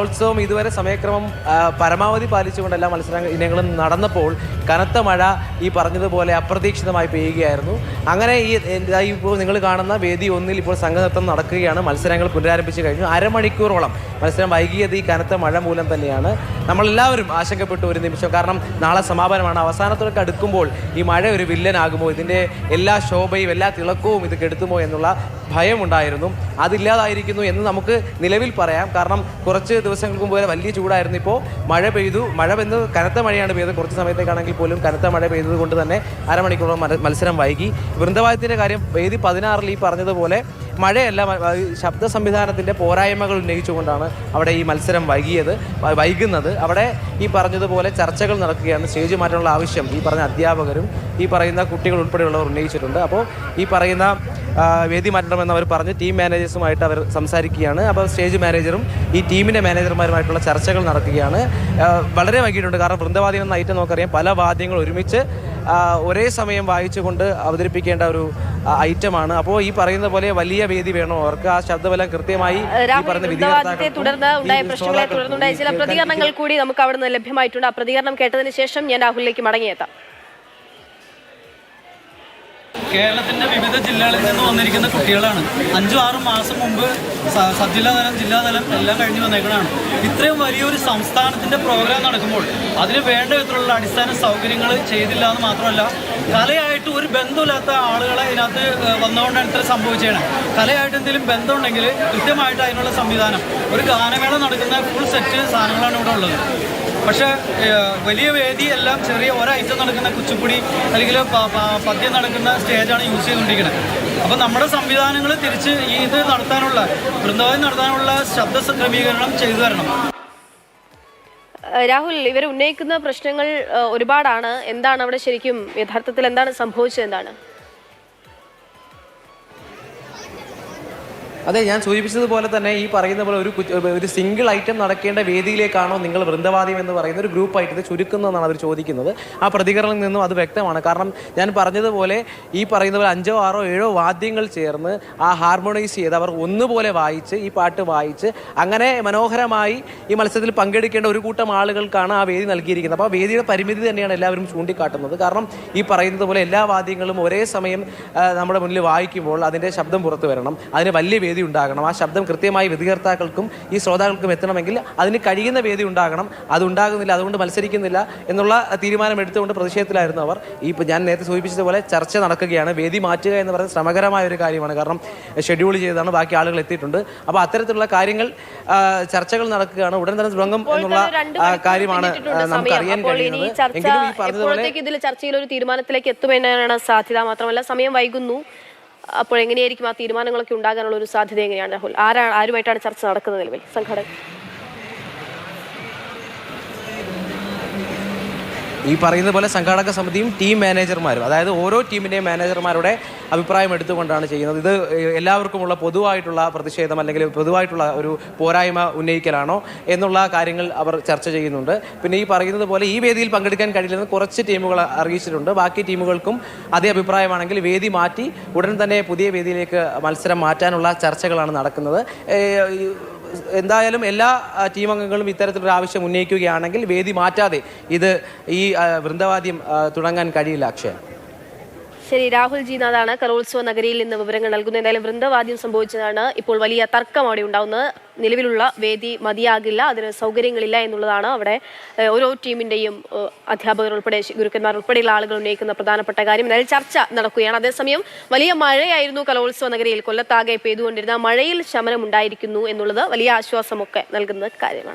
കലോത്സവം ഇതുവരെ സമയക്രമം പരമാവധി പാലിച്ചുകൊണ്ട് എല്ലാ ഇനങ്ങളും നടന്നപ്പോൾ കനത്ത മഴ ഈ പറഞ്ഞതുപോലെ അപ്രതീക്ഷിതമായി പെയ്യുകയായിരുന്നു. അങ്ങനെ ഇപ്പോൾ നിങ്ങൾ കാണുന്ന വേദി 1 ഇപ്പോൾ സംഘനൃത്തം നടക്കുകയാണ്. മത്സരങ്ങൾ പുനരാരംഭിച്ചു കഴിഞ്ഞു. അരമണിക്കൂറോളം മത്സരം വൈകിയത് ഈ കനത്ത മഴ മൂലം തന്നെയാണ്. നമ്മളെല്ലാവരും ആശങ്കപ്പെട്ടു ഒരു നിമിഷം. കാരണം നാളെ സമാപനമാണ്. അവസാനത്തോടൊക്കെ അടുക്കുമ്പോൾ ഈ മഴ ഒരു വില്ലനാകുമോ, ഇതിൻ്റെ എല്ലാ ശോഭയും എല്ലാ തിളക്കവും ഇത് കെടുത്തുമോ എന്നുള്ള ഭയമുണ്ടായിരുന്നു. അതില്ലാതായിരിക്കുന്നു എന്ന് നമുക്ക് നിലവിൽ പറയാം. കാരണം കുറച്ച് ദിവസങ്ങൾക്ക് മുമ്പ് വരെ വലിയ ചൂടായിരുന്നു. ഇപ്പോൾ മഴ പെയ്തു. മഴ പെയ്ത് കനത്ത മഴയാണ് പെയ്തത്. കുറച്ച് സമയത്തേക്കാണെങ്കിൽ പോലും കനത്ത മഴ പെയ്തത് കൊണ്ട് തന്നെ അരമണിക്കൂറോളം മത്സരം വൈകി. വൃന്ദവാദ്യത്തിൻ്റെ കാര്യം വേദി 16 ഈ പറഞ്ഞതുപോലെ മഴയല്ല, ശബ്ദ സംവിധാനത്തിൻ്റെ പോരായ്മകൾ ഉന്നയിച്ചുകൊണ്ടാണ് അവിടെ ഈ മത്സരം വൈകുന്നത്. അവിടെ ഈ പറഞ്ഞതുപോലെ ചർച്ചകൾ നടക്കുകയാണ്. സ്റ്റേജ് മാറ്റാനുള്ള ആവശ്യം ഈ പറഞ്ഞ അധ്യാപകരും ഈ പറയുന്ന കുട്ടികൾ ഉൾപ്പെടെയുള്ളവർ ഉന്നയിച്ചിട്ടുണ്ട്. അപ്പോൾ ഈ പറയുന്ന വേദി മാറ്റണമെന്ന് അവർ പറഞ്ഞ് ടീം മാനേജേഴ്സുമായിട്ട് അവർ സംസാരിക്കുകയാണ്. അപ്പോൾ സ്റ്റേജ് മാനേജറും ഈ ടീമിൻ്റെ മാനേജർമാരുമായിട്ടുള്ള ചർച്ചകൾ നടക്കുകയാണ്. വളരെ വൈകിട്ടുണ്ട്. കാരണം വൃന്ദവാദ്യം എന്ന ഐറ്റം നമുക്കറിയാം, പല വാദ്യങ്ങൾ ഒരുമിച്ച് ഒരേ സമയം വായിച്ചുകൊണ്ട് അവതരിപ്പിക്കേണ്ട ഒരു ഐറ്റമാണ്. അപ്പോൾ ഈ പറയുന്ന പോലെ വലിയ വേദി വേണോ അവർക്ക്, ആ ശബ്ദബലം കൃത്യമായി തുടർന്നുണ്ടായ ചില പ്രതികരണങ്ങൾ കൂടി നമുക്ക് അവിടെ നിന്ന് ലഭ്യമായിട്ടുണ്ട്. ആ പ്രതികരണം കേട്ടതിന് ശേഷം ഞാൻ രാഹുലിലേക്ക് മടങ്ങിയെത്താം. കേരളത്തിൻ്റെ വിവിധ ജില്ലകളിൽ നിന്ന് വന്നിരിക്കുന്ന കുട്ടികളാണ്. 5-6 മാസം മുമ്പ് സബ്ജില്ലാതലം ജില്ലാതലം എല്ലാം കഴിഞ്ഞ് വന്നേക്കണതാണ്. ഇത്രയും വലിയൊരു സംസ്ഥാനത്തിൻ്റെ പ്രോഗ്രാം നടക്കുമ്പോൾ അതിന് വേണ്ട വിധത്തിലുള്ള അടിസ്ഥാന സൗകര്യങ്ങൾ ചെയ്തില്ല എന്ന് മാത്രമല്ല, കലയായിട്ട് ഒരു ബന്ധമില്ലാത്ത ആളുകളെ ഇതിനകത്ത് വന്നുകൊണ്ടാണ് ഇത്ര സംഭവിച്ചത്. കലയായിട്ട് എന്തെങ്കിലും ബന്ധമുണ്ടെങ്കിൽ കൃത്യമായിട്ട് അതിനുള്ള സംവിധാനം, ഒരു ഗാനമേള നടക്കുന്ന ഫുൾ സെറ്റ് സാധനങ്ങളാണ് ഇവിടെ ഉള്ളത്. പക്ഷേ വലിയ വേദി എല്ലാം ചെറിയ ഒരൈറ്റം നടക്കുന്ന കുച്ചിപ്പുടി അല്ലെങ്കിൽ പദ്യം നടക്കുന്ന സ്റ്റേജാണ് യൂസ് ചെയ്തുകൊണ്ടിരിക്കുന്നത്. അപ്പോൾ നമ്മുടെ സംവിധാനങ്ങൾ തിരിച്ച് ഇത് നടത്താനുള്ള വൃന്ദാവനം നടത്താനുള്ള ശബ്ദ ക്രമീകരണം ചെയ്തു തരണം. രാഹുൽ, ഇവർ ഉന്നയിക്കുന്ന പ്രശ്നങ്ങൾ ഒരുപാടാണ്. എന്താണ് അവിടെ ശരിക്കും യഥാർത്ഥത്തിൽ എന്താണ് സംഭവിച്ചത്? എന്താണ്? അതെ, ഞാൻ സൂചിപ്പിച്ചതുപോലെ തന്നെ ഈ പറയുന്ന പോലെ ഒരു സിംഗിൾ ഐറ്റം നടക്കേണ്ട വേദിയിലേക്കാണോ നിങ്ങൾ വൃന്ദവാദ്യം എന്ന് പറയുന്ന ഒരു ഗ്രൂപ്പായിട്ട് ഇത് ചുരുക്കുന്നതെന്നാണ് അവർ ചോദിക്കുന്നത്. ആ പ്രതികരണത്തിൽ നിന്നും അത് വ്യക്തമാണ്. കാരണം ഞാൻ പറഞ്ഞതുപോലെ ഈ പറയുന്ന പോലെ 5, 6, 7 വാദ്യങ്ങൾ ചേർന്ന് ആ ഹാർമോണൈസ് ചെയ്ത് അവർ ഒന്നുപോലെ വായിച്ച് ഈ പാട്ട് വായിച്ച് അങ്ങനെ മനോഹരമായി ഈ മത്സരത്തിൽ പങ്കെടുക്കേണ്ട ഒരു കൂട്ടം ആളുകൾക്കാണ് ആ വേദി നൽകിയിരിക്കുന്നത്. അപ്പോൾ ആ വേദിയുടെ പരിമിതി തന്നെയാണ് എല്ലാവരും ചൂണ്ടിക്കാട്ടുന്നത്. കാരണം ഈ പറയുന്നത് പോലെ എല്ലാ വാദ്യങ്ങളും ഒരേ സമയം നമ്മുടെ മുന്നിൽ വായിക്കുമ്പോൾ അതിൻ്റെ ശബ്ദം പുറത്തു വരണം, അതിന് വലിയ വേദി ഉണ്ടാകണം. ആ ശബ്ദം കൃത്യമായി വിധികർത്താക്കൾക്കും ഈ ശ്രോതാക്കൾക്കും എത്തണമെങ്കിൽ അതിന് കഴിയുന്ന വേദി ഉണ്ടാകണം. അതുണ്ടാകുന്നില്ല, അതുകൊണ്ട് മത്സരിക്കുന്നില്ല എന്നുള്ള തീരുമാനം എടുത്തുകൊണ്ട് പ്രതിഷേധത്തിലായിരുന്നു അവർ. ഇപ്പോൾ ഞാൻ നേരത്തെ സൂചിപ്പിച്ചതുപോലെ ചർച്ച നടക്കുകയാണ്. വേദി മാറ്റുക എന്ന് പറയുന്നത് ശ്രമകരമായ ഒരു കാര്യമാണ്. കാരണം ഷെഡ്യൂൾ ചെയ്താണ്, ബാക്കി ആളുകൾ എത്തിയിട്ടുണ്ട്. അപ്പോൾ അത്തരത്തിലുള്ള കാര്യങ്ങൾ ചർച്ചകൾ നടക്കുകയാണ്. ഉടൻ തന്നെ തുടങ്ങും എന്നുള്ള കാര്യമാണ് നമുക്ക് അറിയാൻ കഴിയുന്നത്. എങ്കിലും ഈ പറഞ്ഞതുപോലെ ഇതിൽ ചർച്ചയിൽ ഒരു തീരുമാനത്തിലേക്ക് എത്തുമെന്നാണ് സാധ്യത. മാത്രമല്ല സമയം വൈകുന്നു. അപ്പോൾ എങ്ങനെയായിരിക്കും ആ തീരുമാനങ്ങളൊക്കെ ഉണ്ടാകാനുള്ള ഒരു സാധ്യത എങ്ങനെയാണ് രാഹുൽ? ആരുമായിട്ടാണ് ചർച്ച നടക്കുന്നത് നിലവിൽ സംഘടന? ഈ പറയുന്ന പോലെ സംഘാടക സമിതിയും ടീം മാനേജർമാരും, അതായത് ഓരോ ടീമിൻ്റെയും മാനേജർമാരുടെ അഭിപ്രായം എടുത്തുകൊണ്ടാണ് ചെയ്യുന്നത്. ഇത് എല്ലാവർക്കുമുള്ള പൊതുവായിട്ടുള്ള പ്രതിഷേധം അല്ലെങ്കിൽ പൊതുവായിട്ടുള്ള ഒരു പോരായ്മ ഉന്നയിക്കലാണോ എന്നുള്ള കാര്യങ്ങൾ അവർ ചർച്ച ചെയ്യുന്നുണ്ട്. പിന്നെ ഈ പറയുന്നത് പോലെ ഈ വേദിയിൽ പങ്കെടുക്കാൻ കഴിയില്ലെന്ന് കുറച്ച് ടീമുകൾ അറിയിച്ചിട്ടുണ്ട്. ബാക്കി ടീമുകൾക്കും അതേ അഭിപ്രായമാണെങ്കിൽ വേദി മാറ്റി ഉടൻ തന്നെ പുതിയ വേദിയിലേക്ക് മത്സരം മാറ്റാനുള്ള ചർച്ചകളാണ് നടക്കുന്നത്. എന്തായാലും എല്ലാ ടീം അംഗങ്ങളും ഇത്തരത്തിലൊരു ആവശ്യം ഉന്നയിക്കുകയാണെങ്കിൽ വേദി മാറ്റാതെ ഈ വൃന്ദവാദ്യം തുടങ്ങാൻ കഴിയില്ല. അക്ഷയ. ശരി, രാഹുൽ ജി നാഥാണ് കലോത്സവ നഗരിയിൽ നിന്ന് വിവരങ്ങൾ നൽകുന്നത്. എന്തായാലും വൃന്ദവാദ്യം സംഭവിച്ചതാണ് ഇപ്പോൾ വലിയ തർക്കം അവിടെ ഉണ്ടാകുന്നത്. നിലവിലുള്ള വേദി മതിയാകില്ല, അതിന് സൗകര്യങ്ങളില്ല എന്നുള്ളതാണ് അവിടെ ഓരോ ടീമിൻ്റെയും അധ്യാപകർ ഉൾപ്പെടെ ഗുരുക്കന്മാർ ഉൾപ്പെടെയുള്ള ആളുകൾ ഉന്നയിക്കുന്ന പ്രധാനപ്പെട്ട കാര്യം. എന്നാലും ചർച്ച നടക്കുകയാണ്. അതേസമയം വലിയ മഴയായിരുന്നു കലോത്സവ നഗരിയിൽ. കൊല്ലത്താകെ പെയ്തുകൊണ്ടിരുന്ന മഴയിൽ ശമനം ഉണ്ടായിരിക്കുന്നു എന്നുള്ളത് വലിയ ആശ്വാസമൊക്കെ നൽകുന്ന കാര്യമാണ്.